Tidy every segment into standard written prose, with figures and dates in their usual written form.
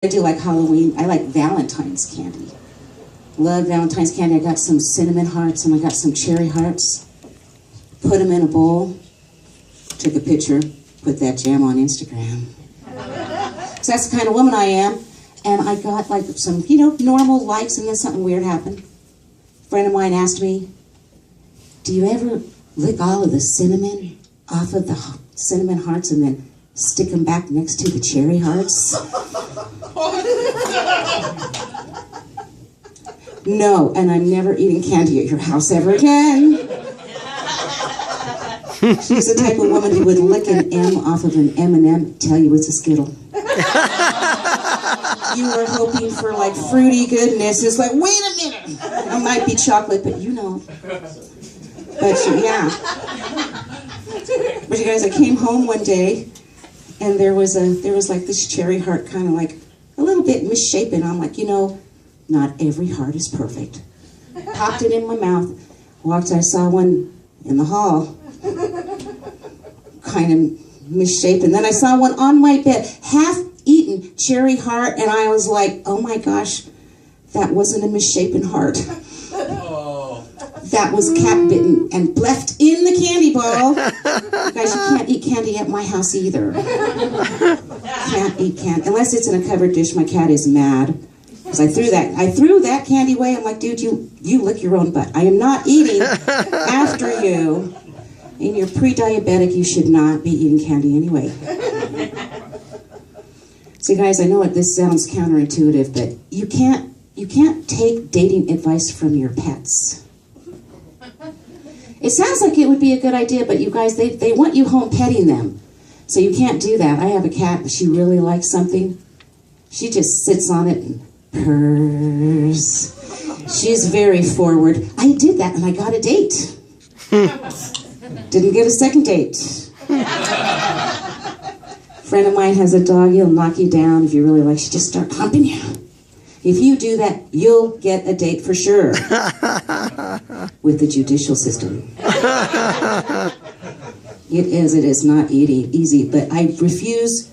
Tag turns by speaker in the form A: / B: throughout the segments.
A: I do like Halloween. I like Valentine's candy. Love Valentine's candy. I got some cinnamon hearts and I got some cherry hearts. Put them in a bowl. Took a picture. Put that jam on Instagram. So that's the kind of woman I am. And I got like some, normal likes, and then something weird happened. A friend of mine asked me, do you ever lick all of the cinnamon off of the cinnamon hearts and then stick them back next to the cherry hearts? No, and I'm never eating candy at your house ever again. She's the type of woman who would lick an M off of an M&M, tell you it's a Skittle. You were hoping for like fruity goodness. It's like, wait a minute, it might be chocolate, but But yeah. But you guys, I came home one day, and there was like this cherry heart, kind of like a little bit misshapen. I'm like, not every heart is perfect. Popped it in my mouth. I saw one in the hall, kind of misshapen. Then I saw one on my bed, half-eaten cherry heart, and I was like, oh my gosh, that wasn't a misshapen heart. That was cat-bitten and left in the candy bowl. You guys, you can't eat candy at my house either. Can't eat candy. Unless it's in a covered dish, my cat is mad. Because I threw that candy away. I'm like, dude, you lick your own butt. I am not eating after you. And you're pre-diabetic, you should not be eating candy anyway. So guys, I know this sounds counterintuitive, but you can't take dating advice from your pets. It sounds like it would be a good idea, but you guys, they want you home petting them. So you can't do that. I have a cat, but she really likes something. She just sits on it and purrs. She's very forward. I did that and I got a date. Didn't get a second date. Friend of mine has a dog, he'll knock you down if you really like. She'll just start humping you. If you do that, you'll get a date for sure. With the judicial system. It is not easy, but I refuse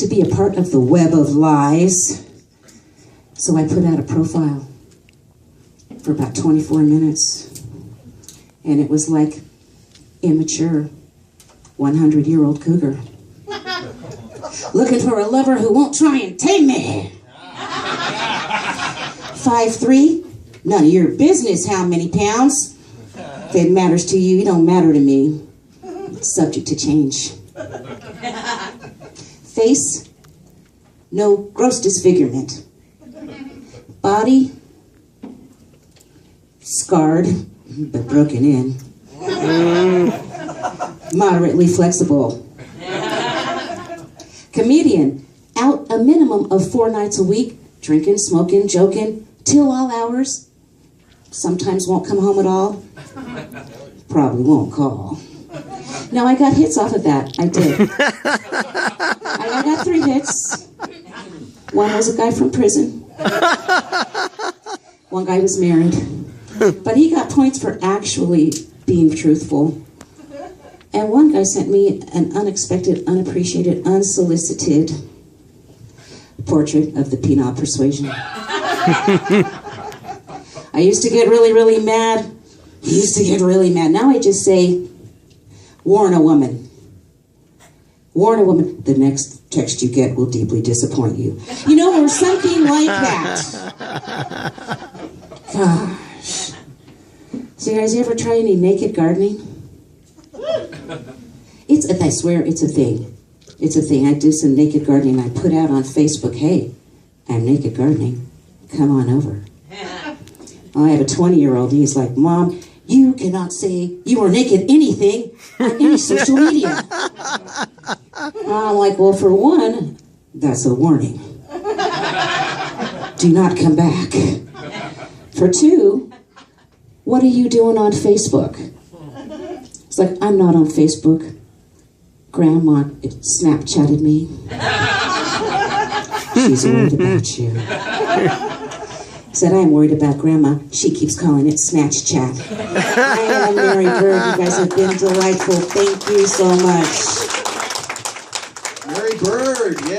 A: to be a part of the web of lies. So I put out a profile for about 24 minutes. And it was like immature 100-year-old cougar. Looking for a lover who won't try and tame me. 5'3", none of your business how many pounds. If it matters to you, it don't matter to me. Subject to change. Face, no gross disfigurement. Body, scarred, but broken in. Moderately flexible. Comedian, out a minimum of 4 nights a week, drinking, smoking, joking, till all hours. Sometimes won't come home at all. Probably won't call. Now, I got hits off of that. I did. I got 3 hits. One was a guy from prison. One guy was married. But he got points for actually being truthful. And one guy sent me an unexpected, unappreciated, unsolicited portrait of the penile persuasion. I used to get really, really mad. Now I just say, warn a woman. Warn a woman. The next text you get will deeply disappoint you. Or something like that. Gosh. So you guys ever try any naked gardening? I swear it's a thing. It's a thing. I do some naked gardening. I put out on Facebook, hey, I'm naked gardening. Come on over. I have a 20-year-old. He's like, Mom, you cannot say you are naked anything on any social media. I'm like, well, for one, that's a warning. Do not come back. For 2, what are you doing on Facebook? It's like, I'm not on Facebook. Grandma Snapchatted me. She's worried about you. Said, I'm worried about Grandma. She keeps calling it Snatch Chat. I am Mary Byrd. You guys have been delightful. Thank you so much.
B: Mary Byrd, yeah.